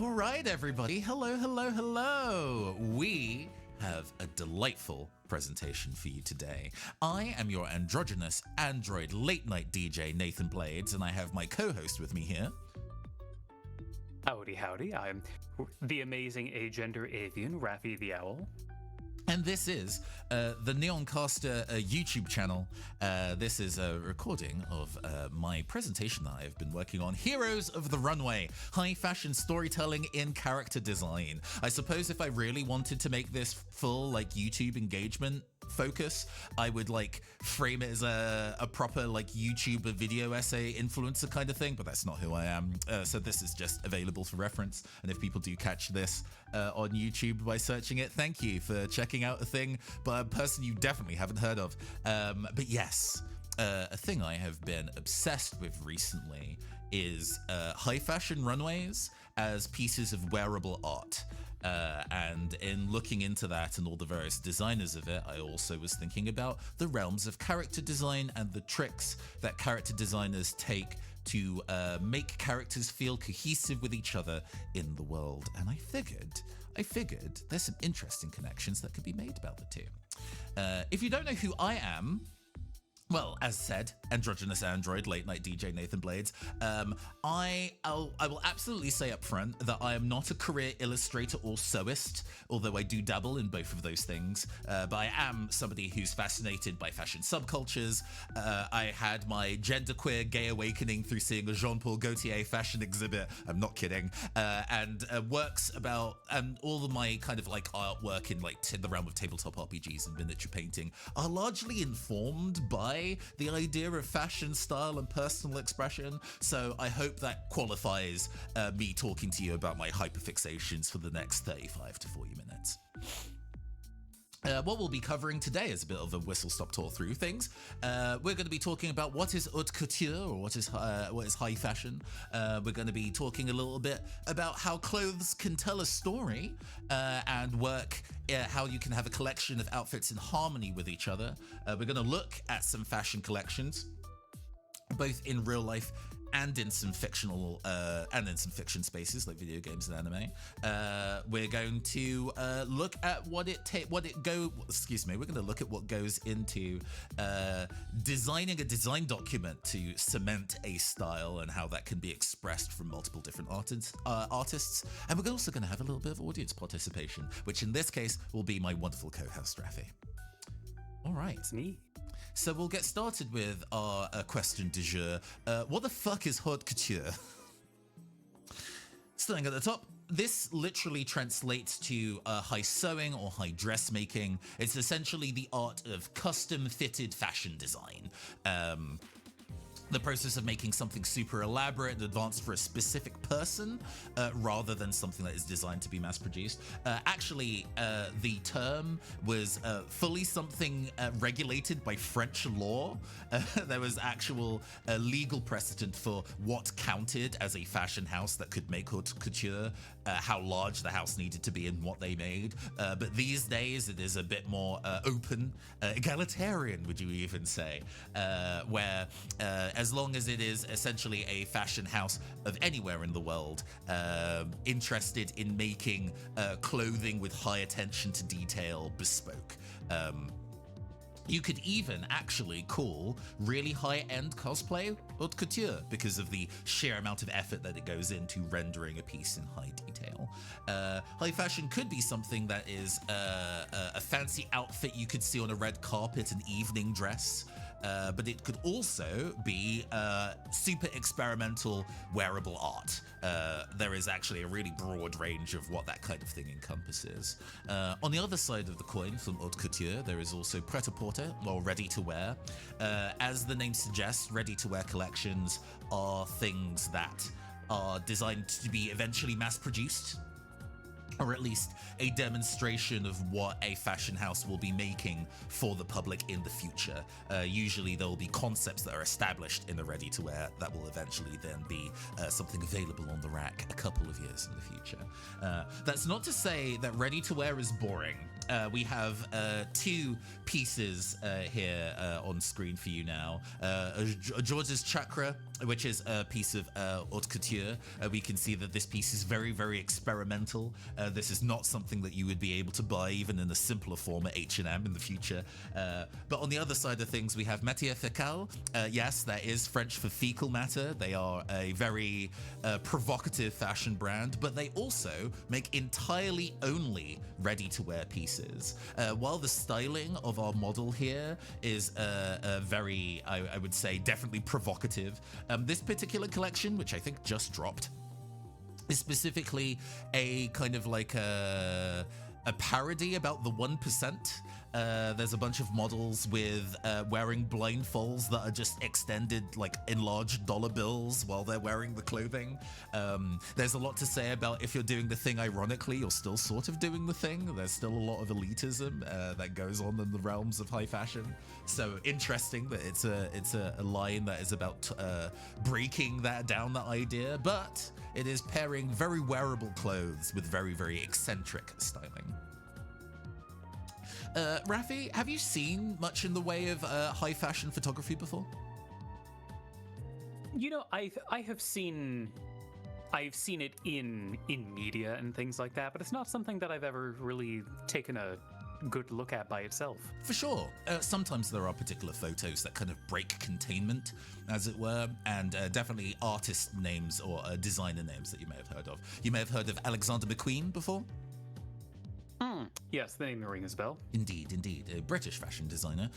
All right, everybody. Hello, hello, hello. We have a delightful presentation for you today. I am your androgynous android late night DJ, Nathan Blades, and I have my co-host with me here. Howdy, howdy. I'm the amazing agender avian, Raffi the Owl. And this is the Neoncaster YouTube channel. This is a recording of my presentation that I've been working on, Heroes of the Runway, high fashion storytelling in character design. I suppose if I really wanted to make this full YouTube engagement focus, I would frame it as a proper YouTube video essay influencer kind of thing, but that's not who I am. So this is just available for reference. And if people do catch this on YouTube by searching it, thank you for checking out a thing by a person you definitely haven't heard of. But yes, a thing I have been obsessed with recently is high fashion runways as pieces of wearable art. And in looking into that and all the various designers of it, I also was thinking about the realms of character design and the tricks that character designers take to make characters feel cohesive with each other in the world. And I figured there's some interesting connections that could be made about the two. If you don't know who I am, well, as said, androgynous android, late night DJ Nathan Blades. I will absolutely say up front that I am not a career illustrator or sewist, although I do dabble in both of those things. But I am somebody who's fascinated by fashion subcultures. I had my genderqueer gay awakening through seeing a Jean-Paul Gaultier fashion exhibit. I'm not kidding. And works about, and all of my kind of artwork in the realm of tabletop RPGs and miniature painting are largely informed by the idea of fashion, style, and personal expression. So I hope that qualifies me talking to you about my hyperfixations for the next 35 to 40 minutes. What we'll be covering today is a bit of a whistle-stop tour through things. We're going to be talking about what is haute couture, or what is high fashion. We're going to be talking a little bit about how clothes can tell a story and work, how you can have a collection of outfits in harmony with each other. We're going to look at some fashion collections, both in real life and in some fictional fiction spaces like video games and anime. We're going to look at we're going to look at what goes into designing a design document to cement a style and how that can be expressed from multiple different artists. And we're also going to have a little bit of audience participation, which in this case will be my wonderful co-host Raffi. All right. It's me. So we'll get started with our question du jour. What the fuck is haute couture? Starting at the top, this literally translates to high sewing or high dressmaking. It's essentially the art of custom-fitted fashion design. The process of making something super elaborate and advanced for a specific person rather than something that is designed to be mass-produced. Actually, the term was fully something regulated by French law. There was actual legal precedent for what counted as a fashion house that could make haute couture, how large the house needed to be and what they made. But these days, it is a bit more open, egalitarian, would you even say, where as long as it is essentially a fashion house of anywhere in the world, interested in making clothing with high attention to detail bespoke. You could even actually call really high-end cosplay haute couture because of the sheer amount of effort that it goes into rendering a piece in high detail. High fashion could be something that is a fancy outfit you could see on a red carpet, an evening dress. But it could also be super experimental wearable art. There is actually a really broad range of what that kind of thing encompasses. On the other side of the coin from haute couture, there is also pret-a-porter, or ready-to-wear. As the name suggests, ready-to-wear collections are things that are designed to be eventually mass-produced, or at least a demonstration of what a fashion house will be making for the public in the future. Usually there will be concepts that are established in the ready-to-wear that will eventually then be something available on the rack a couple of years in the future. That's not to say that ready-to-wear is boring. we have two pieces here on screen for you now. George's Chakra, which is a piece of haute couture. We can see that this piece is very, very experimental. This is not something that you would be able to buy even in a simpler form at H&M in the future. But on the other side of things, we have Matière Fécale. Yes, that is French for fecal matter. They are a very provocative fashion brand, but they also make entirely only ready-to-wear pieces. While the styling of our model here is very, I would say, definitely provocative, this particular collection, which I think just dropped, is specifically a kind of like a parody about the 1%. There's a bunch of models with wearing blindfolds that are just extended, like enlarged dollar bills while they're wearing the clothing. There's a lot to say about if you're doing the thing ironically, you're still sort of doing the thing. There's still a lot of elitism that goes on in the realms of high fashion. So interesting that it's a line that is about breaking that idea, but it is pairing very wearable clothes with very, very eccentric styling. Rafi, have you seen much in the way of high fashion photography before? You know, I have seen it in media and things like that, but it's not something that I've ever really taken a good look at by itself. For sure. Sometimes there are particular photos that kind of break containment, as it were, and definitely artist names or designer names that you may have heard of. You may have heard of Alexander McQueen before? Yes, the name rings a bell. Indeed, a British fashion designer.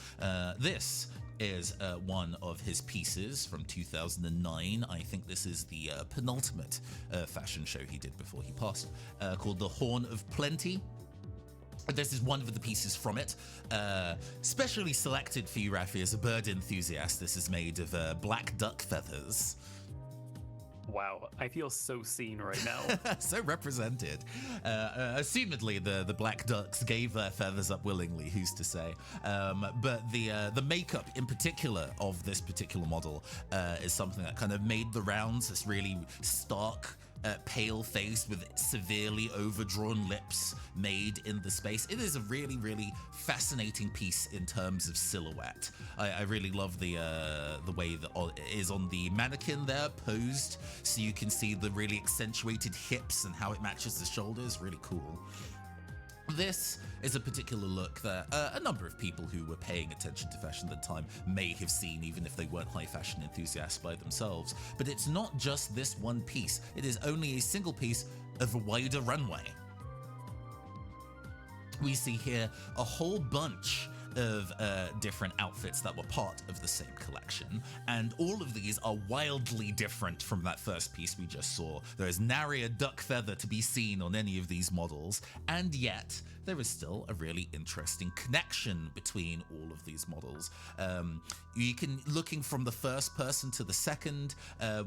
This is one of his pieces from 2009. I think this is the penultimate fashion show he did before he passed, called The Horn of Plenty. This is one of the pieces from it, specially selected for you, Rafi, as a bird enthusiast. This is made of black duck feathers. Wow, I feel so seen right now. So represented. Assumedly, the black ducks gave their feathers up willingly, who's to say? But the makeup in particular of this particular model is something that kind of made the rounds. This really stark, pale face with severely overdrawn lips made in the space. It is a really, really fascinating piece in terms of silhouette. I really love the way that it is on the mannequin there, posed, so you can see the really accentuated hips and how it matches the shoulders. Really cool. This is a particular look that a number of people who were paying attention to fashion at the time may have seen, even if they weren't high fashion enthusiasts by themselves. But it's not just this one piece. It is only a single piece of a wider runway. We see here a whole bunch of different outfits that were part of the same collection, and all of these are wildly different from that first piece we just saw. There is nary a duck feather to be seen on any of these models, and yet there is still a really interesting connection between all of these models. You can, looking from the first person to the second,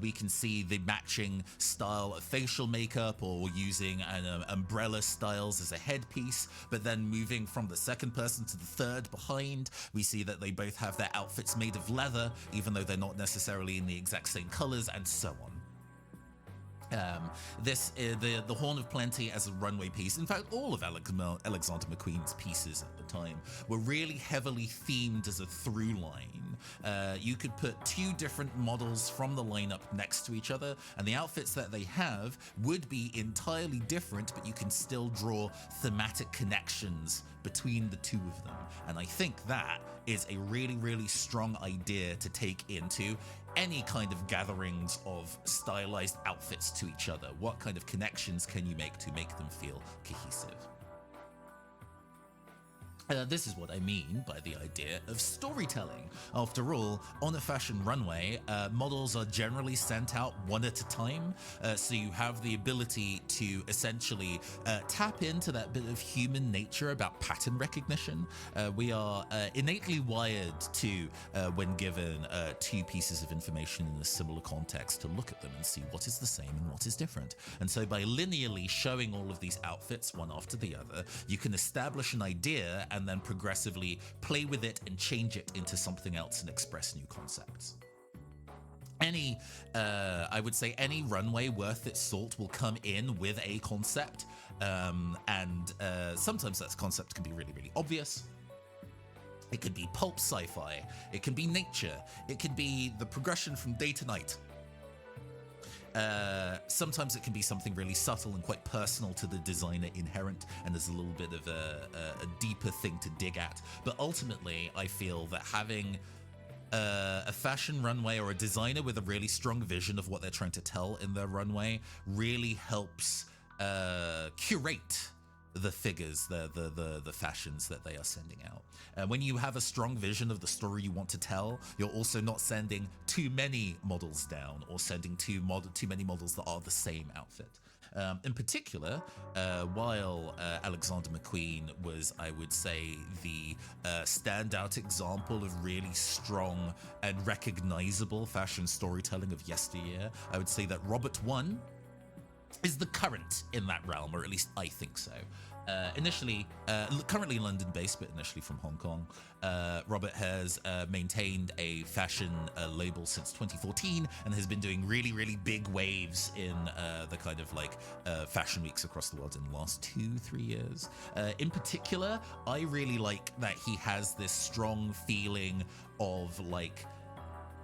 we can see the matching style of facial makeup or using an umbrella styles as a headpiece, but then moving from the second person to the third behind, we see that they both have their outfits made of leather, even though they're not necessarily in the exact same colors, and so on. This is the Horn of Plenty as a runway piece. In fact, all of Alexander McQueen's pieces at the time were really heavily themed as a through line. You could put two different models from the lineup next to each other, and the outfits that they have would be entirely different, but you can still draw thematic connections between the two of them. And I think that is a really, really strong idea to take into any kind of gatherings of stylized outfits to each other. What kind of connections can you make to make them feel cohesive? This is what I mean by the idea of storytelling. After all, on a fashion runway, models are generally sent out one at a time, so you have the ability to essentially tap into that bit of human nature about pattern recognition. We are innately wired to, when given two pieces of information in a similar context, to look at them and see what is the same and what is different. And so by linearly showing all of these outfits one after the other, you can establish an idea and then progressively play with it and change it into something else and express new concepts. any I would say any runway worth its salt will come in with a concept, and sometimes that concept can be really, really obvious. It could be pulp sci-fi, it can be nature, it could be the progression from day to night. Sometimes it can be something really subtle and quite personal to the designer inherent, and there's a little bit of a deeper thing to dig at. But ultimately, I feel that having a fashion runway or a designer with a really strong vision of what they're trying to tell in their runway really helps curate the figures, the fashions that they are sending out. When you have a strong vision of the story you want to tell, you're also not sending too many models down or sending too many models that are the same outfit. In particular, while Alexander McQueen was, I would say, the standout example of really strong and recognizable fashion storytelling of yesteryear, I would say that Robert One is the current in that realm, or at least I think so. Currently London-based, but initially from Hong Kong. Robert has maintained a fashion label since 2014 and has been doing really, really big waves in the kind of like fashion weeks across the world in the last 2-3 years. In particular, I really like that he has this strong feeling of like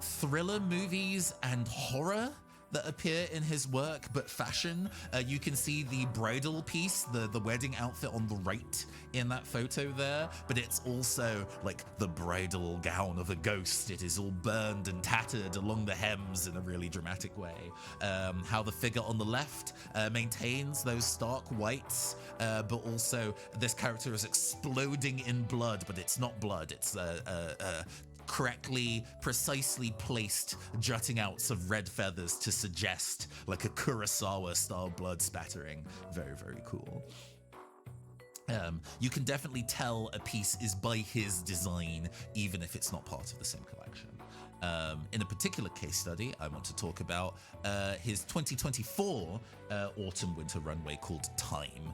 thriller movies and horror that appear in his work, but fashion. You can see the bridal piece, the wedding outfit on the right in that photo there, but it's also like the bridal gown of a ghost. It is all burned and tattered along the hems in a really dramatic way. How the figure on the left maintains those stark whites, but also this character is exploding in blood, but it's not blood, it's correctly, precisely placed jutting outs of red feathers to suggest like a Kurosawa-style blood spattering. Very, very cool. You can definitely tell a piece is by his design, even if it's not part of the same collection. In a particular case study, I want to talk about his 2024 autumn-winter runway called Time.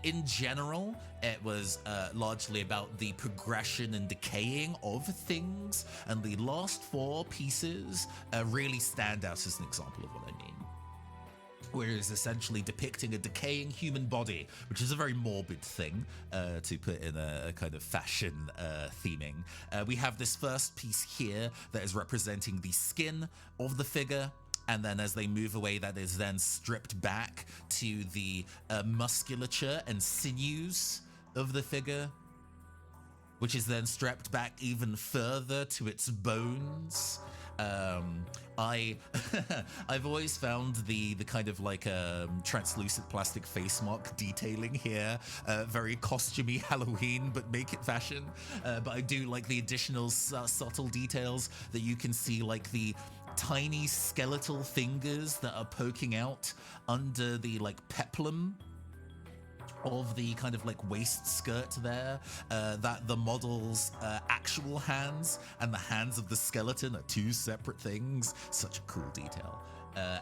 In general, it was largely about the progression and decaying of things, and the last 4 pieces really stand out as an example of what I mean. Where it's essentially depicting a decaying human body, which is a very morbid thing to put in a kind of fashion theming. We have this first piece here that is representing the skin of the figure, and then as they move away, that is then stripped back to the musculature and sinews of the figure, which is then strapped back even further to its bones. I've always found the kind of like translucent plastic face mark detailing here very costumey Halloween, but make it fashion. But I do like the additional subtle details that you can see, like the tiny skeletal fingers that are poking out under the like peplum of the kind of like waist skirt there, that the model's actual hands and the hands of the skeleton are 2 separate things. Such a cool detail.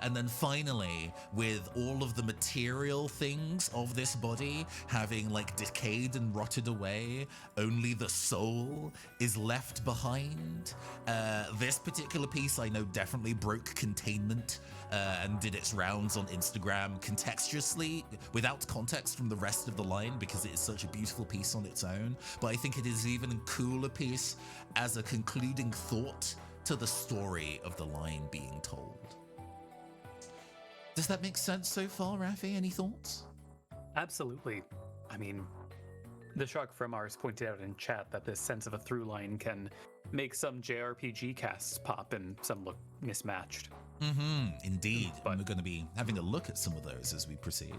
And then finally, with all of the material things of this body having like decayed and rotted away, only the soul is left behind. This particular piece I know definitely broke containment and did its rounds on Instagram contextuously, without context from the rest of the line, because it is such a beautiful piece on its own. But I think it is even a cooler piece as a concluding thought to the story of the line being told. Does that make sense so far, Rafi? Any thoughts? Absolutely. I mean, the Shark from Mars pointed out in chat that this sense of a through line can make some JRPG casts pop and some look mismatched. Indeed. But we're going to be having a look at some of those as we proceed.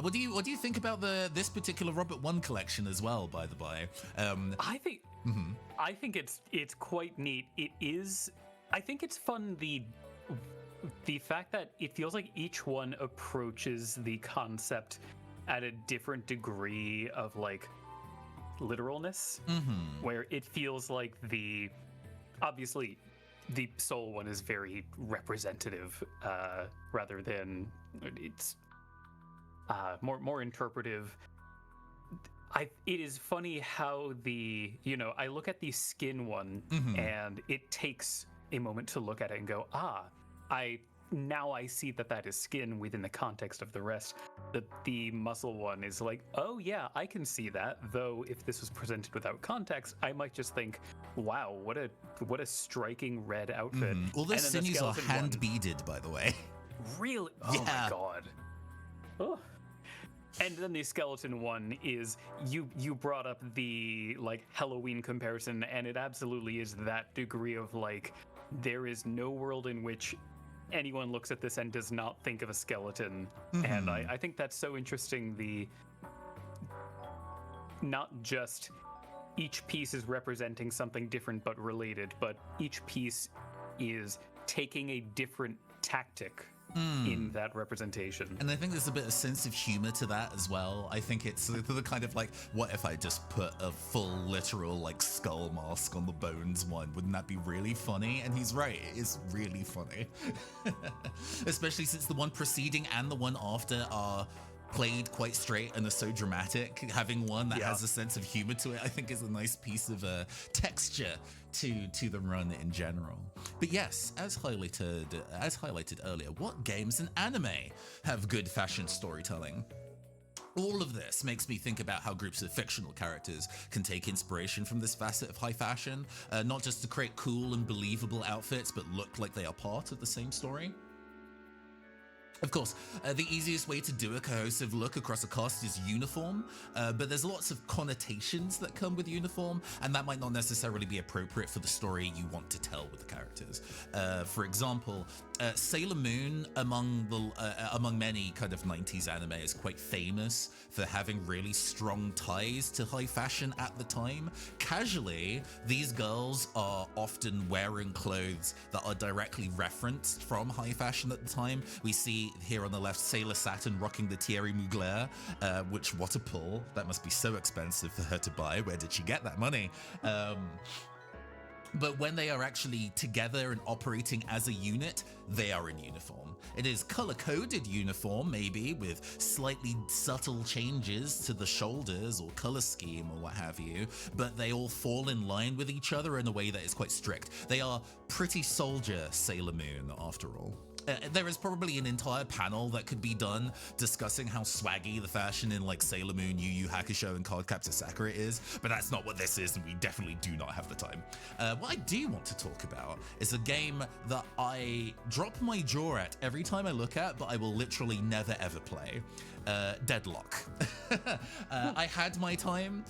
What do you think about this particular Robert One collection as well, by the by? I think it's quite neat. It is. I think it's fun. The fact that it feels like each one approaches the concept at a different degree of like literalness, where it feels like obviously the soul one is very representative, rather than it's more interpretive. it is funny how I look at the skin one and it takes a moment to look at it and go, I see that is skin within the context of the rest. The muscle one is like, oh yeah, I can see that. Though if this was presented without context, I might just think, wow, what a striking red outfit. All the sinews are hand beaded, by the way. Really? Oh my god. Oh. And then the skeleton one is, you brought up the like Halloween comparison, and it absolutely is that degree of like, there is no world in which anyone looks at this and does not think of a skeleton. And I think that's so interesting. Not just each piece is representing something different but related, but each piece is taking a different tactic in that representation. And I think there's a bit of sense of humor to that as well. I think it's the kind of like, what if I just put a full literal like skull mask on the bones one? Wouldn't that be really funny? And he's right, it is really funny. Especially since the one preceding and the one after are played quite straight and are so dramatic. Having one that has a sense of humor to it, I think, is a nice piece of texture to the run in general. But yes, as highlighted earlier, what games and anime have good fashion storytelling? All of this makes me think about how groups of fictional characters can take inspiration from this facet of high fashion, not just to create cool and believable outfits, but look like they are part of the same story. Of course, the easiest way to do a cohesive look across a cast is uniform, but there's lots of connotations that come with uniform, and that might not necessarily be appropriate for the story you want to tell with the characters. For example, Sailor Moon, among many kind of 90s anime, is quite famous for having really strong ties to high fashion at the time. Casually, these girls are often wearing clothes that are directly referenced from high fashion at the time. We see here on the left Sailor Saturn rocking the Thierry Mugler, which, what a pull. That must be so expensive for her to buy. Where did she get that money? But when they are actually together and operating as a unit, they are in uniform. It is color-coded uniform, maybe, with slightly subtle changes to the shoulders or color scheme or what have you, but they all fall in line with each other in a way that is quite strict. They are pretty soldier Sailor Moon, after all. There is probably an entire panel that could be done discussing how swaggy the fashion in like Sailor Moon, Yu Yu Hakusho, and Cardcaptor Sakura is, but that's not what this is, and we definitely do not have the time. What I do want to talk about is a game that I drop my jaw at every time I look at, but I will literally never ever play. Deadlock. I had my time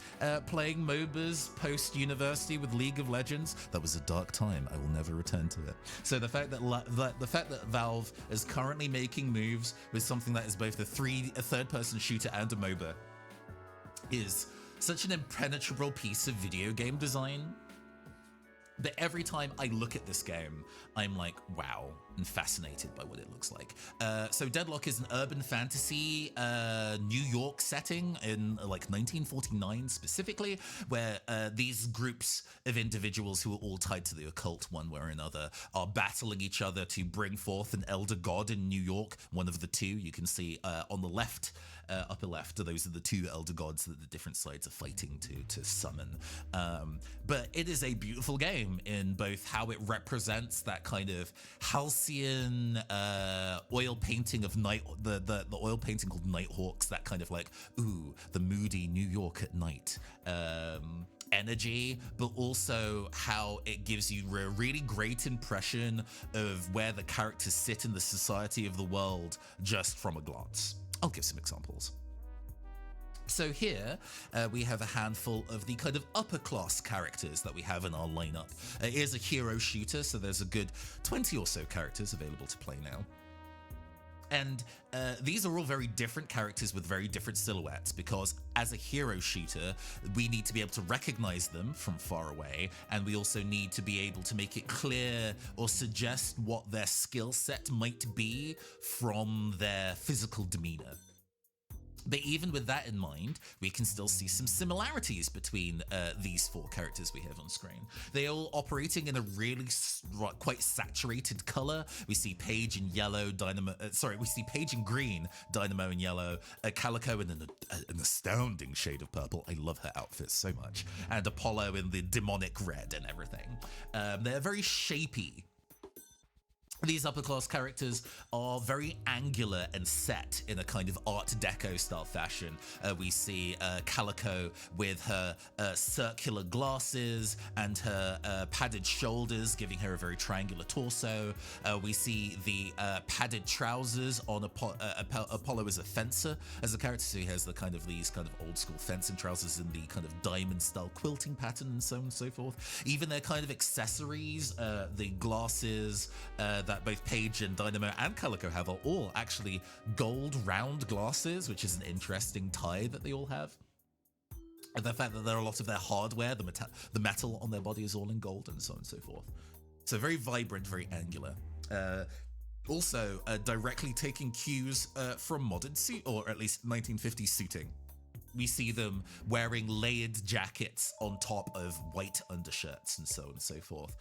playing MOBAs post-university with League of Legends. That was a dark time. I will never return to it. So the fact that Valve is currently making moves with something that is both a third-person shooter and a MOBA is such an impenetrable piece of video game design. But every time I look at this game, I'm like, wow, and fascinated by what it looks like. So Deadlock is an urban fantasy New York setting in like 1949 specifically, where these groups of individuals who are all tied to the occult one way or another are battling each other to bring forth an elder god in New York. One of the two you can see on the left, upper left, those are the two elder gods that the different sides are fighting to summon. But it is a beautiful game in both how it represents that kind of halcyon oil painting of the oil painting called Nighthawks, that kind of like, ooh, the moody New York at night energy, but also how it gives you a really great impression of where the characters sit in the society of the world just from a glance. I'll give some examples. So here we have a handful of the kind of upper class characters that we have in our lineup. It is a hero shooter, so there's a good 20 or so characters available to play now. And these are all very different characters with very different silhouettes, because as a hero shooter, we need to be able to recognize them from far away, and we also need to be able to make it clear or suggest what their skill set might be from their physical demeanor. But even with that in mind, we can still see some similarities between these four characters we have on screen. They're all operating in a really quite saturated color. We see Paige in yellow, we see Paige in green, Dynamo in yellow, Calico in an astounding shade of purple. I love her outfit so much. And Apollo in the demonic red and everything. They're very shapy. These upper class characters are very angular and set in a kind of Art Deco style fashion. We see Calico with her circular glasses and her padded shoulders, giving her a very triangular torso. We see the padded trousers on Apollo as a fencer, as a character. So he has these kind of old school fencing trousers in the kind of diamond style quilting pattern and so on and so forth. Even their kind of accessories, the glasses that both Paige and Dynamo and Calico have are all actually gold round glasses, which is an interesting tie that they all have. And the fact that there are a lot of their hardware, the metal on their body is all in gold and so on and so forth. So very vibrant, very angular. Also, directly taking cues from modern suit, or at least 1950s suiting. We see them wearing layered jackets on top of white undershirts and so on and so forth,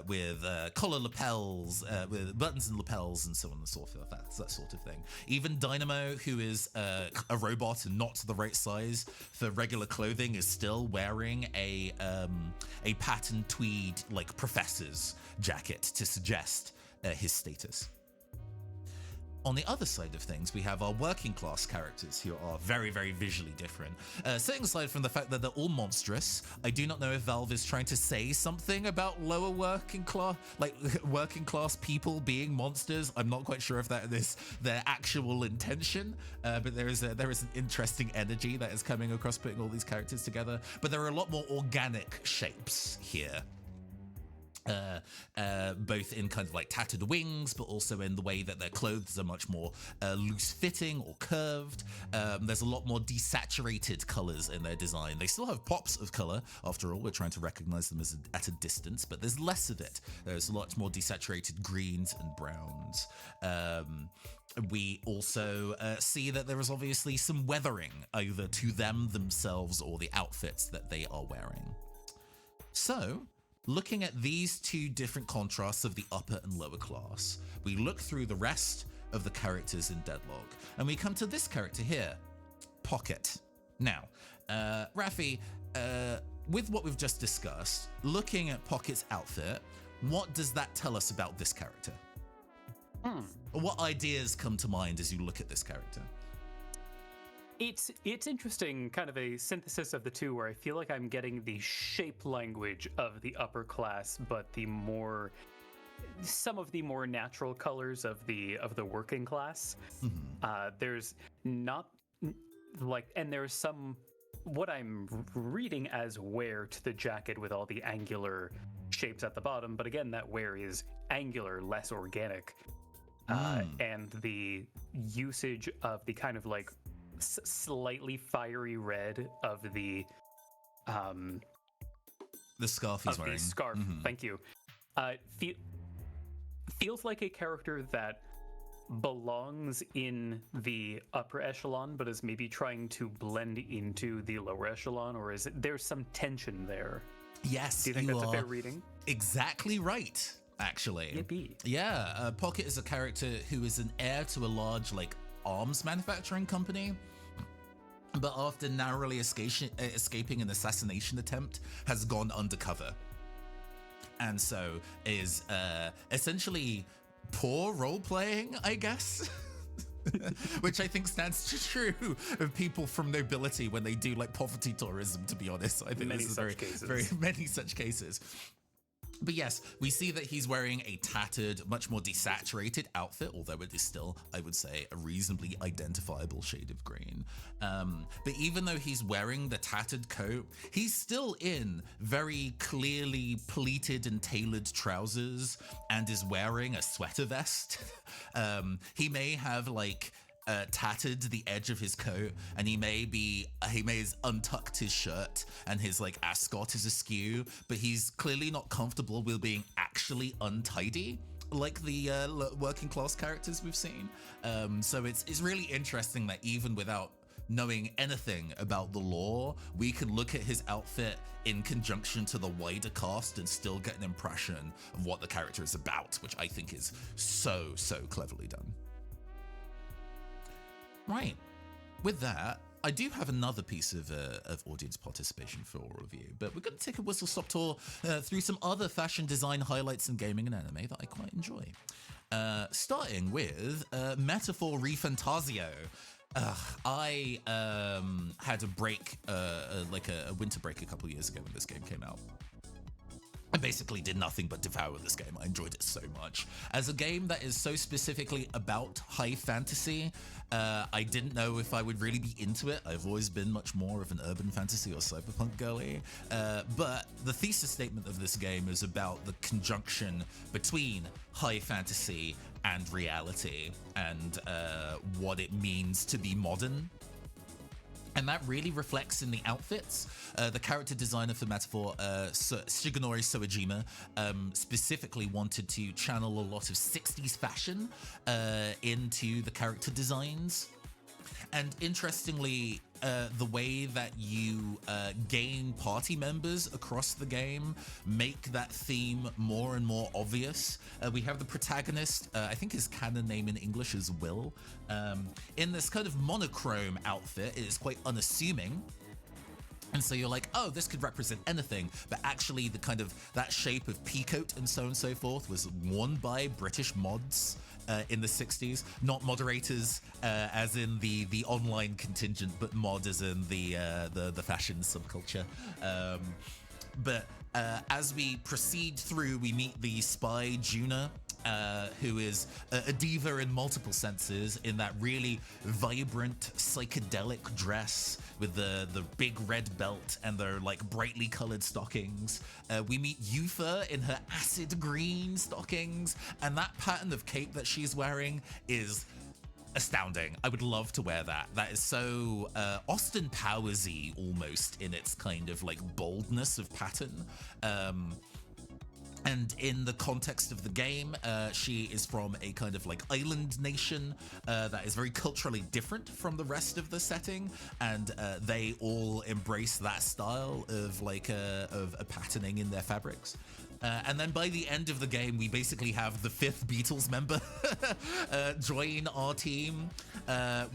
with collar lapels, with buttons and lapels and so on and so forth, that sort of thing. Even Dynamo, who is a robot and not the right size for regular clothing, is still wearing a patterned tweed, like professor's jacket to suggest his status. On the other side of things, we have our working class characters who are very, very visually different. Setting aside from the fact that they're all monstrous, I do not know if Valve is trying to say something about lower working class people being monsters. I'm not quite sure if that is their actual intention, but there is an interesting energy that is coming across putting all these characters together. But there are a lot more organic shapes here. Both in kind of like tattered wings, but also in the way that their clothes are much more loose fitting or curved. There's a lot more desaturated colors in their design. They still have pops of color. After all, we're trying to recognize them at a distance, but there's less of it. There's a lot more desaturated greens and browns. We also see that there is obviously some weathering, either to them themselves or the outfits that they are wearing. So, looking at these two different contrasts of the upper and lower class, we look through the rest of the characters in Deadlock, and we come to this character here, Pocket. Now, Raffi, with what we've just discussed, looking at Pocket's outfit, what does that tell us about this character? What ideas come to mind as you look at this character? It's interesting, kind of a synthesis of the two, where I feel like I'm getting the shape language of the upper class, but some of the more natural colors of the working class. There's not and there's some what I'm reading as wear to the jacket with all the angular shapes at the bottom, but again, that wear is angular, less organic, and the usage of the kind of like slightly fiery red of the scarf he's wearing. The scarf, thank you. Feels like a character that belongs in the upper echelon, but is maybe trying to blend into the lower echelon, or is it there's some tension there? Yes, do you think that's a fair reading? Exactly right, actually. Yippee. Yeah, Pocket is a character who is an heir to a large arms manufacturing company, but after narrowly escaping an assassination attempt, has gone undercover. And so is essentially poor role-playing, I guess. Which I think stands true of people from nobility when they do poverty tourism, to be honest. I think many this is very many such cases. But yes, we see that he's wearing a tattered, much more desaturated outfit, although it is still, I would say, a reasonably identifiable shade of green. But even though he's wearing the tattered coat, he's still in very clearly pleated and tailored trousers and is wearing a sweater vest. He may have tattered the edge of his coat, and he may have untucked his shirt, and his ascot is askew, but he's clearly not comfortable with being actually untidy. like the working class characters we've seen. So it's really interesting that even without knowing anything about the lore, we can look at his outfit in conjunction to the wider cast and still get an impression of what the character is about, which I think is so cleverly done. Right. With that, I do have another piece of audience participation for all of you, but we're going to take a whistle-stop tour through some other fashion design highlights in gaming and anime that I quite enjoy. Starting with Metaphor Refantasio. I had a break, like a winter break a couple years ago when this game came out. I basically did nothing but devour this game. I enjoyed it so much. As a game that is so specifically about high fantasy, I didn't know if I would really be into it. I've always been much more of an urban fantasy or cyberpunk girly. But the thesis statement of this game is about the conjunction between high fantasy and reality and what it means to be modern. And that really reflects in the outfits. The character designer for Metaphor, Shigenori Soejima, specifically wanted to channel a lot of 60s fashion into the character designs. And interestingly, the way that you gain party members across the game make that theme more and more obvious. We have the protagonist, I think his canon name in English is Will, in this kind of monochrome outfit. It is quite unassuming. And so you're like, oh, this could represent anything. But actually the kind of that shape of peacoat and so forth was worn by British mods in the 60s. Not moderators as in the online contingent, but mod as in the fashion subculture. But as we proceed through, we meet the spy Juna, who is a diva in multiple senses, in that really vibrant psychedelic dress with the big red belt and their like brightly colored stockings. We meet Yufa in her acid green stockings, and that pattern of cape that she's wearing is astounding. I would love to wear that. That is so Austin Powers-y almost in its kind of like boldness of pattern. And in the context of the game, she is from a kind of like island nation that is very culturally different from the rest of the setting, and they all embrace that style of like of patterning in their fabrics. And then by the end of the game, we basically have the 5th Beatles member join our team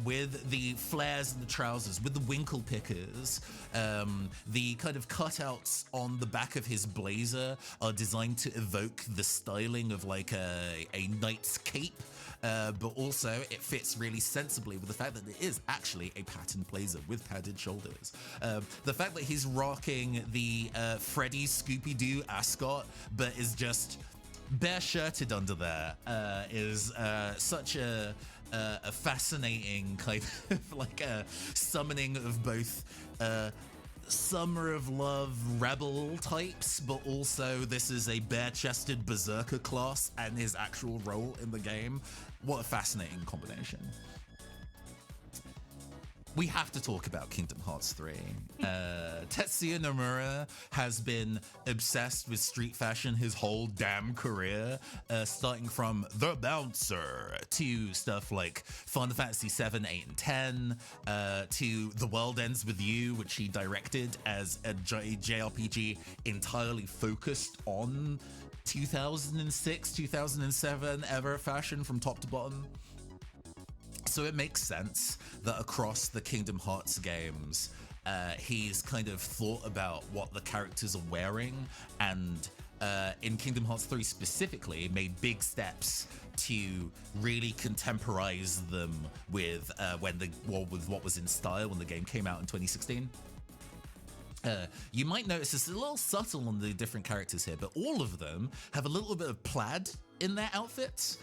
with the flares and the trousers, with the winkle pickers. The kind of cutouts on the back of his blazer are designed to evoke the styling of like a knight's cape. But also it fits really sensibly with the fact that it is actually a patterned blazer with padded shoulders. The fact that he's rocking the Freddy Scooby-Doo ascot, but is just bare-shirted under there, is such a fascinating kind of like a summoning of both Summer of Love rebel types, but also this is a bare-chested berserker class and his actual role in the game. What a fascinating combination. We have to talk about Kingdom Hearts 3. Tetsuya Nomura has been obsessed with street fashion his whole damn career, starting from The Bouncer to stuff like Final Fantasy 7, 8, and 10, to The World Ends With You, which he directed as a JRPG entirely focused on 2006, 2007 era fashion from top to bottom. So it makes sense that across the Kingdom Hearts games, he's kind of thought about what the characters are wearing, and in Kingdom Hearts 3 specifically, made big steps to really contemporize them with with what was in style when the game came out in 2016. You might notice it's a little subtle on the different characters here, but all of them have a little bit of plaid in their outfits,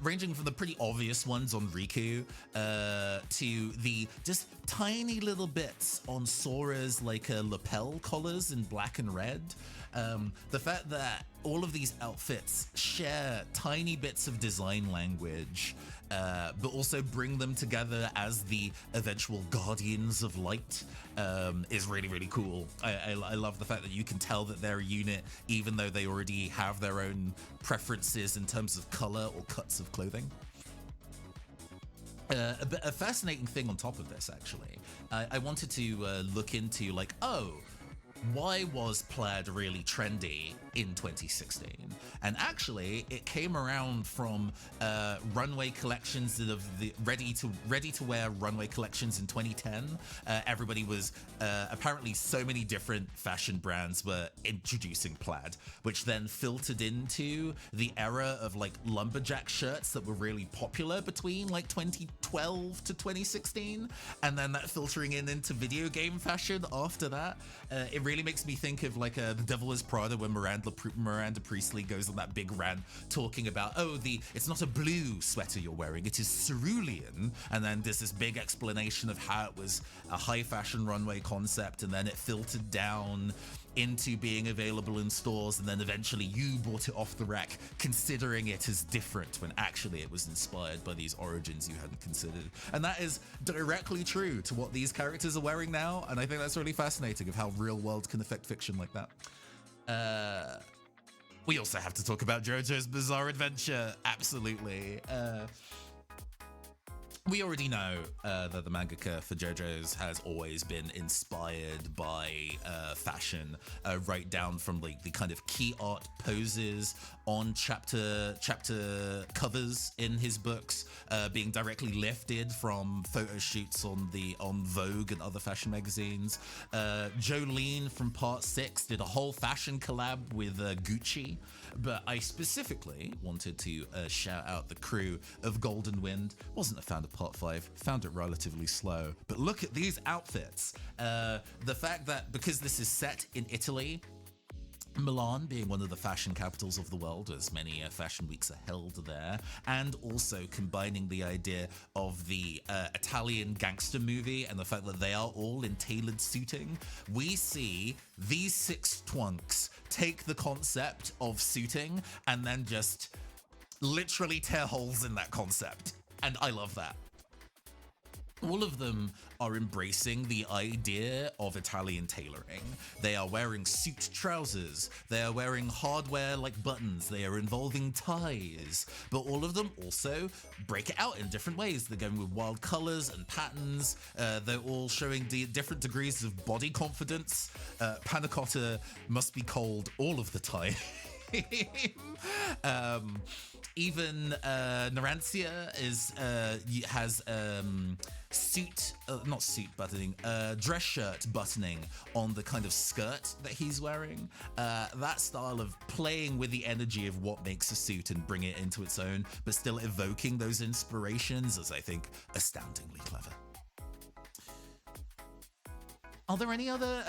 ranging from the pretty obvious ones on Riku to the just tiny little bits on Sora's like lapel collars in black and red. The fact that all of these outfits share tiny bits of design language, but also bring them together as the eventual guardians of light, is really, really cool. I love the fact that you can tell that they're a unit, even though they already have their own preferences in terms of color or cuts of clothing. A fascinating thing on top of this, actually, I wanted to look into, like, why was plaid really trendy in 2016? And actually, it came around from runway collections of the ready to wear runway collections in 2010. Everybody was apparently so many different fashion brands were introducing plaid, which then filtered into the era of like lumberjack shirts that were really popular between like 2012 to 2016, and then that filtering into video game fashion after that. It really makes me think of like The Devil Wears Prada, when Miranda Priestley goes on that big rant talking about, it's not a blue sweater you're wearing, it is cerulean, and then there's this big explanation of how it was a high fashion runway concept, and then it filtered down into being available in stores, and then eventually you bought it off the rack considering it as different when actually it was inspired by these origins you hadn't considered. And that is directly true to what these characters are wearing now, and I think that's really fascinating of how real world can affect fiction like that. We also have to talk about JoJo's Bizarre Adventure, absolutely. We already know that the mangaka for JoJo's has always been inspired by fashion, right down from like the kind of key art poses on chapter covers in his books, being directly lifted from photo shoots on Vogue and other fashion magazines. Jolene from Part 6 did a whole fashion collab with Gucci, but I specifically wanted to shout out the crew of Golden Wind. Wasn't a fan of Part 5, found it relatively slow, but look at these outfits. The fact that because this is set in Italy, Milan being one of the fashion capitals of the world, as many fashion weeks are held there, and also combining the idea of the Italian gangster movie and the fact that they are all in tailored suiting, we see these 6 twunks take the concept of suiting and then just literally tear holes in that concept. And I love that. All of them are embracing the idea of Italian tailoring. They are wearing suit trousers, they are wearing hardware like buttons, they are involving ties, but all of them also break it out in different ways. They're going with wild colors and patterns. They're all showing different degrees of body confidence. Panna Cotta must be cold all of the time. Even Narancia has dress shirt buttoning on the kind of skirt that he's wearing. That style of playing with the energy of what makes a suit and bring it into its own, but still evoking those inspirations, is, I think, astoundingly clever. Are there any other,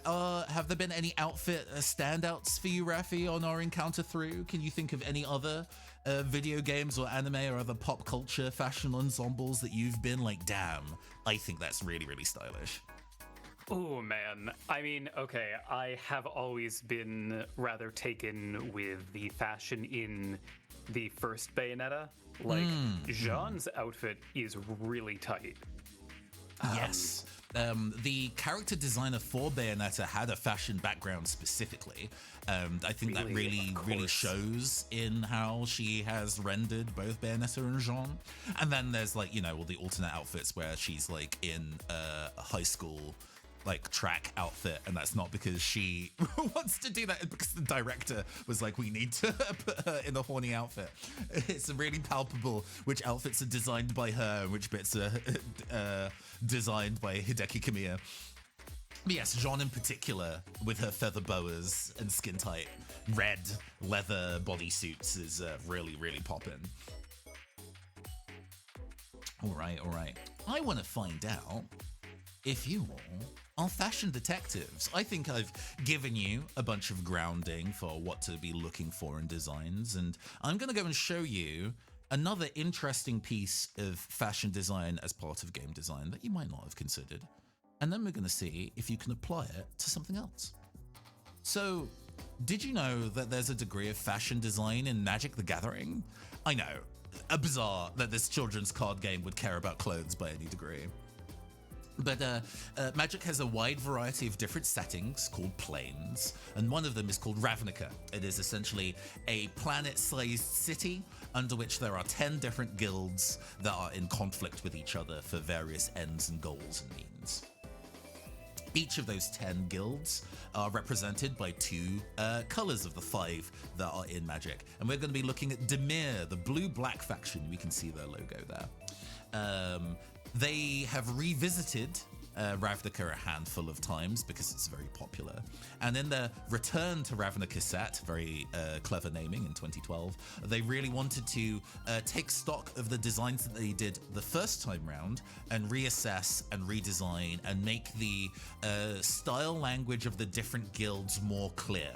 have there been any outfit standouts for you, Rafi, on our encounter through? Can you think of any other video games or anime or other pop culture fashion ensembles that you've been like, damn, I think that's really, really stylish? Oh man, I mean, okay, I have always been rather taken with the fashion in the first Bayonetta. Like, Jean's outfit is really tight. Yes. The character designer for Bayonetta had a fashion background specifically. I think that really shows in how she has rendered both Bayonetta and Jean. And then there's like, all the alternate outfits where she's like in a high school like track outfit, and that's not because she wants to do that, it's because the director was like, we need to put her in a horny outfit. It's really palpable which outfits are designed by her and which bits are designed by Hideki Kamiya. But yes, Jean in particular, with her feather boas and skin tight red leather bodysuits, is really, really poppin'. All right. I want to find out if you all are fashion detectives. I think I've given you a bunch of grounding for what to be looking for in designs, and I'm going to go and show you another interesting piece of fashion design as part of game design that you might not have considered. And then we're going to see if you can apply it to something else. So Did you know that there's a degree of fashion design in Magic the Gathering? I know, bizarre that this children's card game would care about clothes by any degree. But Magic has a wide variety of different settings called planes, and one of them is called Ravnica. It is essentially a planet-sized city under which there are 10 different guilds that are in conflict with each other for various ends and goals and means. Each of those 10 guilds are represented by 2 colors of the 5 that are in Magic. And we're going to be looking at Dimir, the blue-black faction. We can see their logo there. They have revisited Ravnica a handful of times because it's very popular. And in their return to Ravnica set, very clever naming in 2012, they really wanted to take stock of the designs that they did the first time round and reassess and redesign and make the style language of the different guilds more clear.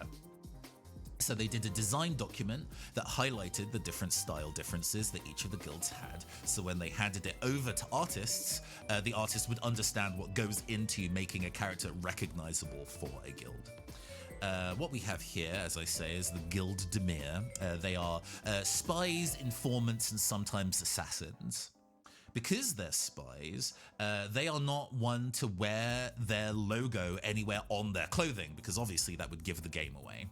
So they did a design document that highlighted the different style differences that each of the guilds had. So when they handed it over to artists, the artist would understand what goes into making a character recognizable for a guild. What we have here, as I say, is the Guild Dimir. They are spies, informants, and sometimes assassins. Because they're spies, they are not one to wear their logo anywhere on their clothing, because obviously that would give the game away.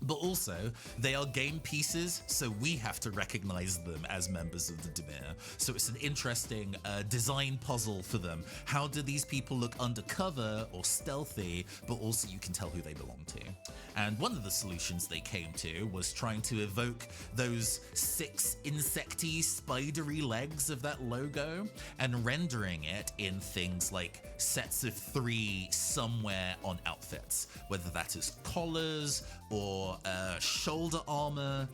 But also, they are game pieces, so we have to recognize them as members of the Dimir. So it's an interesting design puzzle for them. How do these people look undercover or stealthy, but also you can tell who they belong to? And one of the solutions they came to was trying to evoke those 6 insecty, spidery legs of that logo and rendering it in things like sets of 3 somewhere on outfits, whether that is collars or shoulder armor,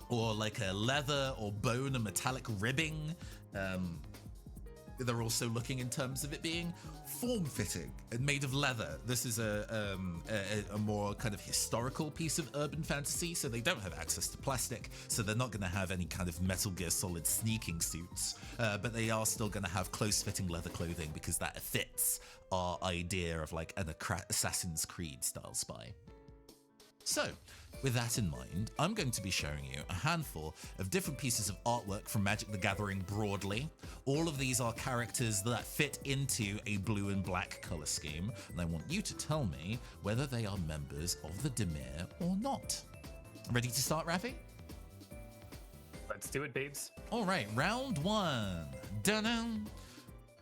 or like a leather or bone and metallic ribbing. They're also looking in terms of it being form-fitting and made of leather. This is a more kind of historical piece of urban fantasy, so they don't have access to plastic, so they're not going to have any kind of Metal Gear Solid sneaking suits, but they are still going to have close-fitting leather clothing because that fits our idea of like an Assassin's Creed style spy. So, with that in mind, I'm going to be showing you a handful of different pieces of artwork from Magic the Gathering broadly. All of these are characters that fit into a blue and black color scheme, and I want you to tell me whether they are members of the Dimir or not. Ready to start, Rafi? Let's do it, babes. All right, round 1. Dun-dun.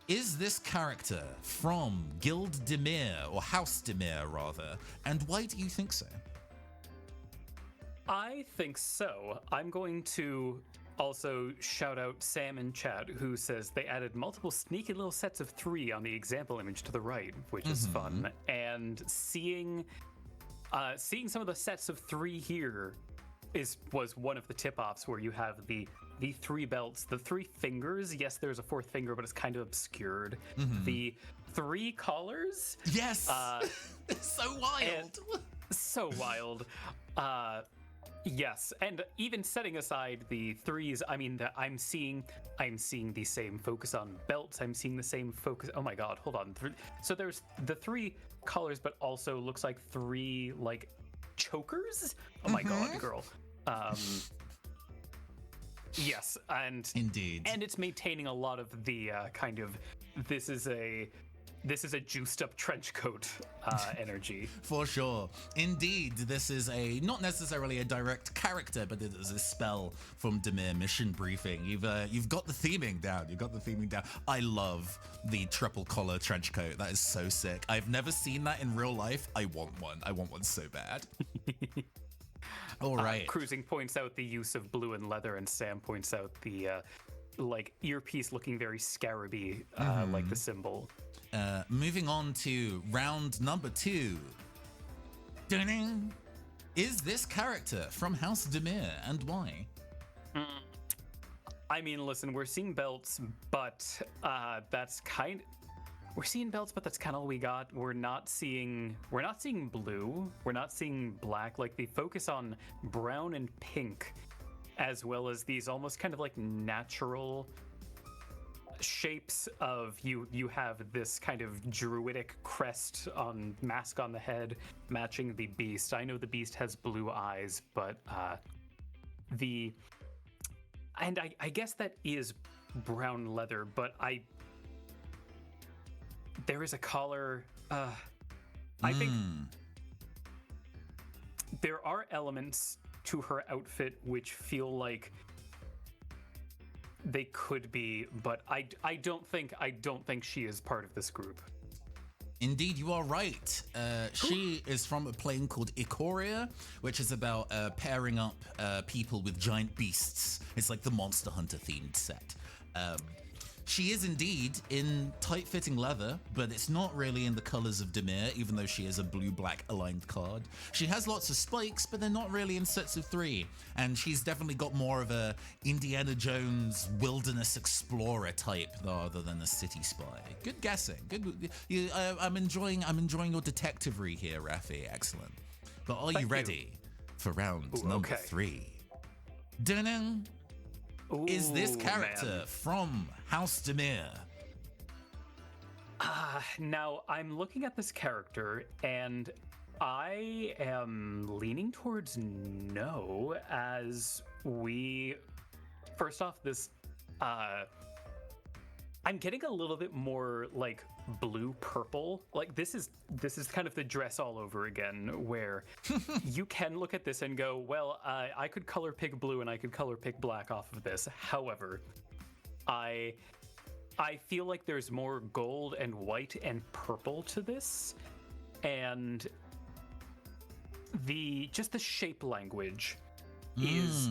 Is this character from Guild Dimir, or House Dimir rather, and why do you think so? I think so. I'm going to also shout out Sam in chat, who says they added multiple sneaky little sets of 3 on the example image to the right, which is fun. And seeing some of the sets of 3 here was one of the tip-offs, where you have the 3 belts, the 3 fingers. Yes, there's a 4th finger, but it's kind of obscured. The 3 collars. Yes. So wild. So wild. Yes, and even setting aside the 3s, I mean, I'm seeing the same focus on belts. I'm seeing the same focus. Oh my God, hold on. So there's the 3 colors, but also looks like 3 like chokers. Oh my God, girl. Yes, and indeed, and it's maintaining a lot of the kind of this is a juiced up trench coat energy. For sure. Indeed, this is not necessarily a direct character, but it is a spell from Dimir Mission Briefing. You've got the theming down. I love the triple collar trench coat. That is so sick. I've never seen that in real life. I want one so bad. All right. Cruising points out the use of blue and leather, and Sam points out the like earpiece looking very scarabby, like the symbol. Moving on to round number 2. Ding. Is this character from House Dimir, and why? I mean, listen, we're seeing belts, but that's kind of all we got. We're not seeing blue. We're not seeing black. Like, they focus on brown and pink, as well as these almost kind of like natural shapes of you have this kind of druidic crest on mask on the head matching the beast. I know the beast has blue eyes, but I guess that is brown leather, but there is a collar. I think there are elements to her outfit which feel like they could be, but I don't think she is part of this group. Indeed, you are right. She is from a plane called Ikoria, which is about pairing up people with giant beasts. It's like the Monster Hunter themed set. She is indeed in tight-fitting leather, but it's not really in the colors of Dimir, even though she is a blue-black aligned card. She has lots of spikes, but they're not really in sets of 3, and she's definitely got more of a Indiana Jones wilderness explorer type rather than a city spy. Good guessing. Good. I'm enjoying your detectivery here, Rafi. Excellent. But are you ready for round number 3? Dun-dun. Is this character from House Dimir? Now, I'm looking at this character, and I am leaning towards no, as first off, this, I'm getting a little bit more, like, blue-purple. Like, this is kind of the dress all over again, where you can look at this and go, well, I could color pick blue and I could color pick black off of this. However, I feel like there's more gold and white and purple to this, and the shape language is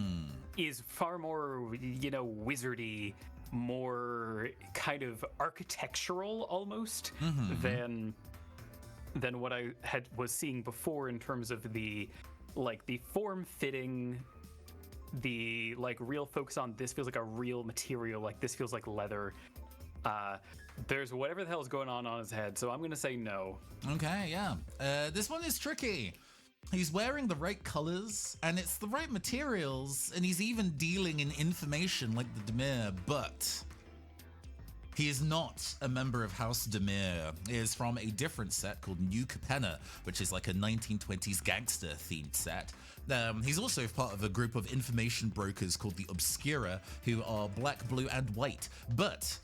far more, wizardy, more kind of architectural almost than what I was seeing before in terms of the form fitting, the real focus on this feels like a real material, like this feels like leather. There's whatever the hell is going on his head, so I'm gonna say no. Okay, yeah. This one is tricky. He's wearing the right colors, and it's the right materials, and he's even dealing in information like the Dimir, but he is not a member of House Dimir. He is from a different set called New Capenna, which is like a 1920s gangster-themed set. He's also part of a group of information brokers called the Obscura, who are black, blue, and white. But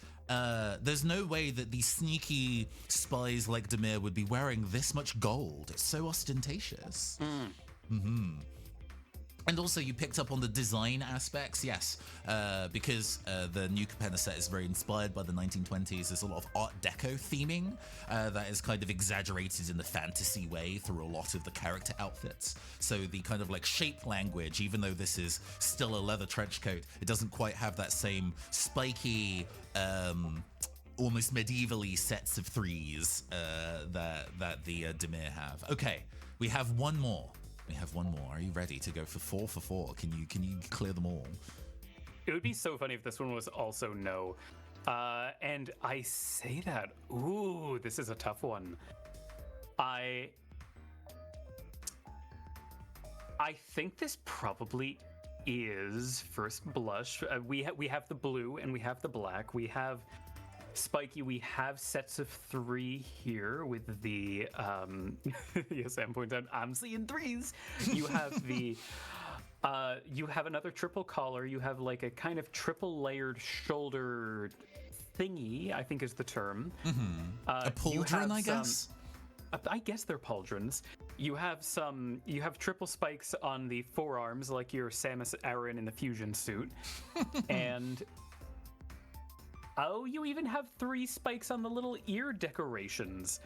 there's no way that these sneaky spies like Dimir would be wearing this much gold. It's so ostentatious. And also, you picked up on the design aspects, yes, because the New Capenna set is very inspired by the 1920s. There's a lot of Art Deco theming that is kind of exaggerated in the fantasy way through a lot of the character outfits. So the kind of shape language, even though this is still a leather trench coat, it doesn't quite have that same spiky, almost medievally sets of 3s that the Dimir have. Okay, we have one more. Are you ready to go for 4 for 4? Can you clear them all? It would be so funny if this one was also no. And I say that. Ooh, this is a tough one. I think this probably is first blush. We have the blue and we have the black. We have Spiky, we have sets of 3 here with the yes, Sam points out I'm seeing 3s. You have the you have another triple collar, you have like a kind of triple layered shoulder thingy, I think is the term. A pauldron, I guess. I guess they're pauldrons. You have triple spikes on the forearms like your Samus Aran in the fusion suit. And oh, you even have 3 spikes on the little ear decorations.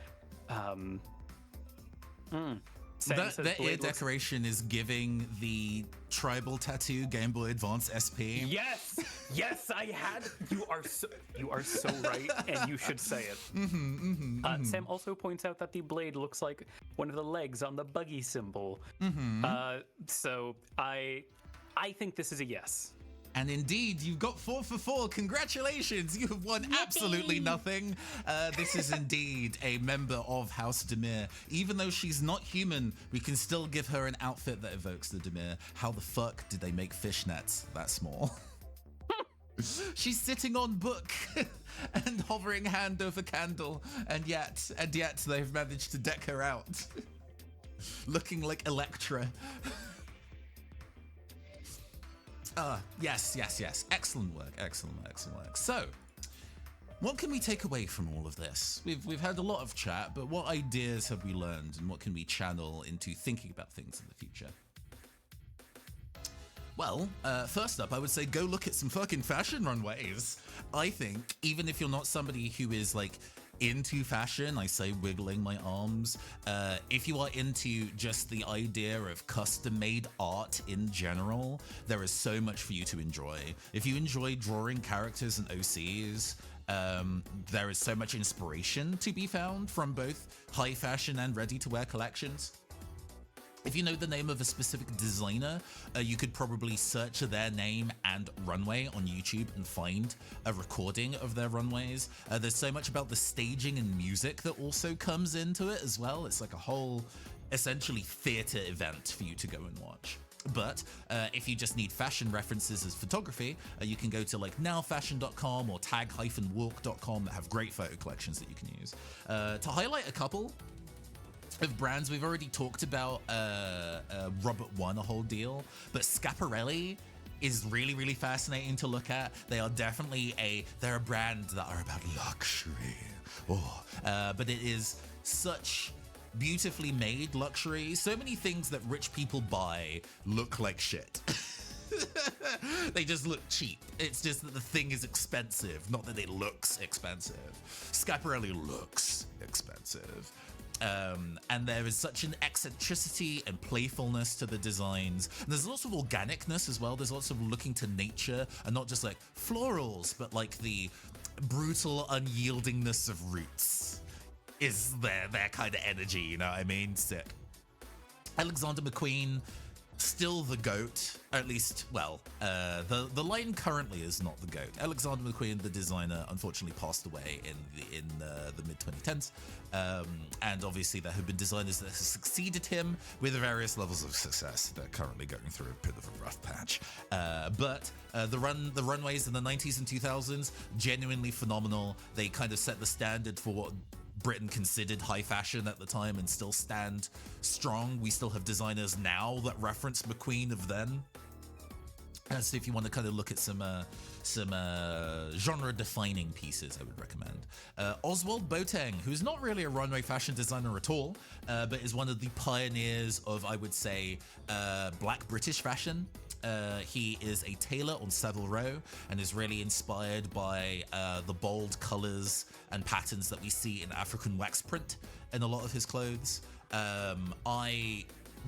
That ear decoration is giving the tribal tattoo Game Boy Advance SP. Yes, I had. You are so right, and you should say it. Sam also points out that the blade looks like one of the legs on the buggy symbol. So I think this is a yes. And indeed, you've got 4 for 4. Congratulations, you have won absolutely nothing. This is indeed a member of House Dimir. Even though she's not human, we can still give her an outfit that evokes the Dimir. How the fuck did they make fishnets that small? She's sitting on book. and hovering hand over candle, and yet they've managed to deck her out, looking like Electra. Yes. Excellent work. So, what can we take away from all of this? We've had a lot of chat, but what ideas have we learned, and what can we channel into thinking about things in the future? Well, first up, I would say go look at some fucking fashion runways. I think, even if you're not somebody who is like into fashion, I say wiggling my arms, if you are into just the idea of custom-made art in general, there is so much for you to enjoy. If you enjoy drawing characters and OCs, there is so much inspiration to be found from both high fashion and ready-to-wear collections. If you know the name of a specific designer, you could probably search their name and runway on YouTube and find a recording of their runways. There's so much about the staging and music that also comes into it as well. It's like a whole, essentially, theater event for you to go and watch. But if you just need fashion references as photography, you can go to like nowfashion.com or tag-walk.com that have great photo collections that you can use. To highlight a couple of brands, we've already talked about Robert One, a whole deal, but Schiaparelli is really, really fascinating to look at. They are definitely they're a brand that are about luxury. But it is such beautifully made luxury. So many things that rich people buy look like shit. They just look cheap. It's just that the thing is expensive, not that it looks expensive. Schiaparelli looks expensive. And there is such an eccentricity and playfulness to the designs. And there's lots of organicness as well. There's lots of looking to nature and not just like florals, but like the brutal unyieldingness of roots is their kind of energy, you know what I mean? Sick. Alexander McQueen, still the GOAT, or at least, well, the line currently is not the GOAT. Alexander McQueen, the designer, unfortunately passed away in the mid-2010s, and obviously there have been designers that have succeeded him with various levels of success. They're currently going through a bit of a rough patch, but the runways in the 90s and 2000s, genuinely phenomenal. They kind of set the standard for what Britain considered high fashion at the time and still stand strong. We still have designers now that reference McQueen of then. So if you want to kind of look at some genre-defining pieces, I would recommend. Oswald Boateng, who's not really a runway fashion designer at all, but is one of the pioneers of, I would say, Black British fashion. He is a tailor on Savile Row and is really inspired by the bold colors and patterns that we see in African wax print in a lot of his clothes.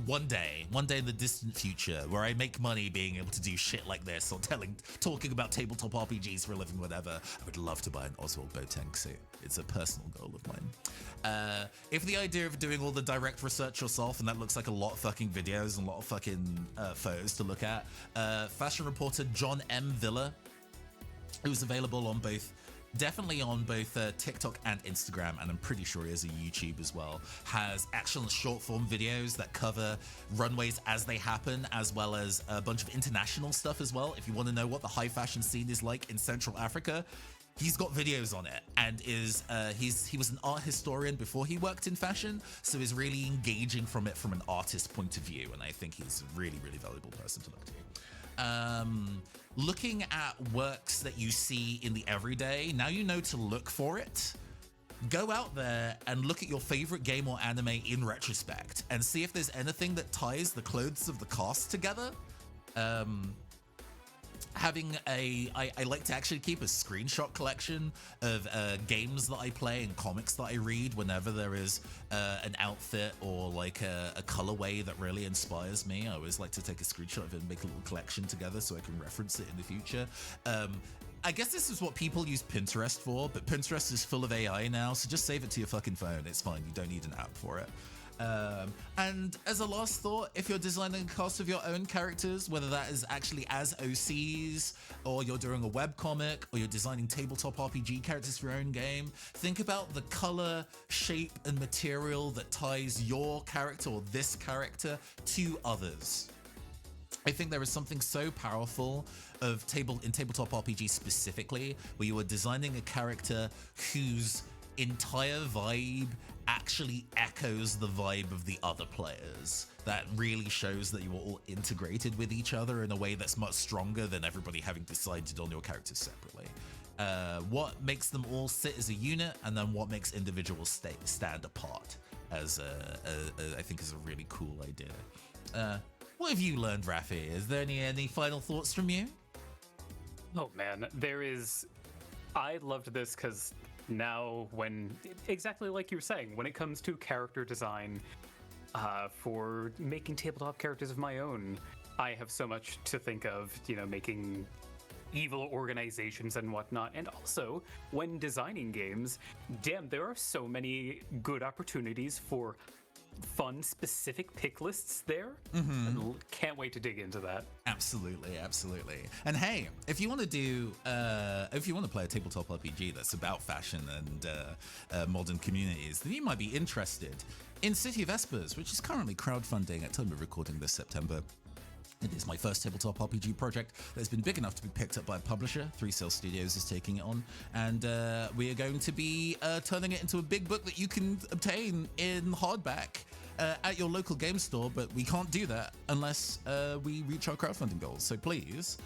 One day in the distant future, where I make money being able to do shit like this or talking about tabletop RPGs for a living, whatever, I would love to buy an Oswald Boateng suit. It's a personal goal of mine. If the idea of doing all the direct research yourself, and that looks like a lot of fucking videos and a lot of fucking photos to look at, fashion reporter John M. Villa, who's available on definitely on both TikTok and Instagram, and I'm pretty sure he has a YouTube as well, has excellent short form videos that cover runways as they happen, as well as a bunch of international stuff as well. If you want to know what the high fashion scene is like in Central Africa, he's got videos on it, and he was an art historian before he worked in fashion, so is really engaging from it from an artist point of view, and I think he's a really, really valuable person to look to. Looking at works that you see in the everyday, now you know to look for it. Go out there and look at your favorite game or anime in retrospect and see if there's anything that ties the clothes of the cast together. I like to actually keep a screenshot collection of games that I play and comics that I read whenever there is an outfit or like a colorway that really inspires me. I always like to take a screenshot of it and make a little collection together so I can reference it in the future. I guess this is what people use Pinterest for, but Pinterest is full of AI now, so just save it to your fucking phone. It's fine. You don't need an app for it. And as a last thought, if you're designing a cast of your own characters, whether that is actually as OCs, or you're doing a webcomic, or you're designing tabletop RPG characters for your own game, think about the color, shape, and material that ties your character or this character to others. I think there is something so powerful of in tabletop RPG specifically, where you are designing a character whose entire vibe actually echoes the vibe of the other players. That really shows that you are all integrated with each other in a way that's much stronger than everybody having decided on your characters separately. What makes them all sit as a unit, and then what makes individuals stand apart as I think is a really cool idea. What have you learned, Rafi? Is there any final thoughts from you? Oh man, I loved this because now exactly like you were saying, when it comes to character design, for making tabletop characters of my own, I have so much to think of, making evil organizations and whatnot. And also, when designing games, damn, there are so many good opportunities for fun specific pick lists there. And can't wait to dig into that. Absolutely. And hey, if you want to play a tabletop RPG that's about fashion and modern communities, then you might be interested in City of Espers, which is currently crowdfunding at time of recording this September. It is my first tabletop RPG project that's been big enough to be picked up by a publisher. 3 Cell Studios is taking it on, and we are going to be turning it into a big book that you can obtain in hardback at your local game store, but we can't do that unless we reach our crowdfunding goals. So please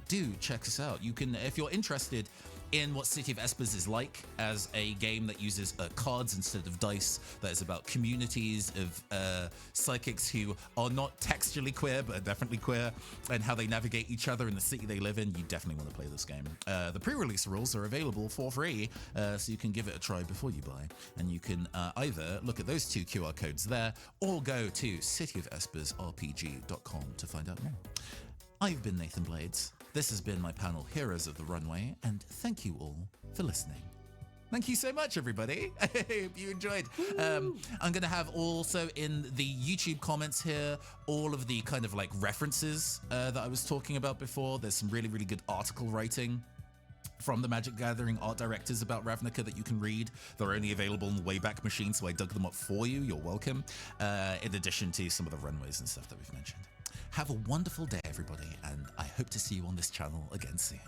do check us out. You can, if you're interested in what City of Espers is like as a game that uses cards instead of dice, that is about communities of psychics who are not textually queer but are definitely queer, and how they navigate each other in the city they live in, you definitely want to play this game. The pre-release rules are available for free, so you can give it a try before you buy, and you can either look at those 2 QR codes there or go to cityofespersrpg.com to find out more. I've been Nathan Blades. This has been my panel, Heroes of the Runway, and thank you all for listening. Thank you so much, everybody. I hope you enjoyed. I'm going to have also in the YouTube comments here all of the kind of like references that I was talking about before. There's some really, really good article writing from the Magic Gathering art directors about Ravnica that you can read. They're only available in the Wayback Machine, so I dug them up for you. You're welcome. In addition to some of the runways and stuff that we've mentioned. Have a wonderful day, everybody, and I hope to see you on this channel again soon.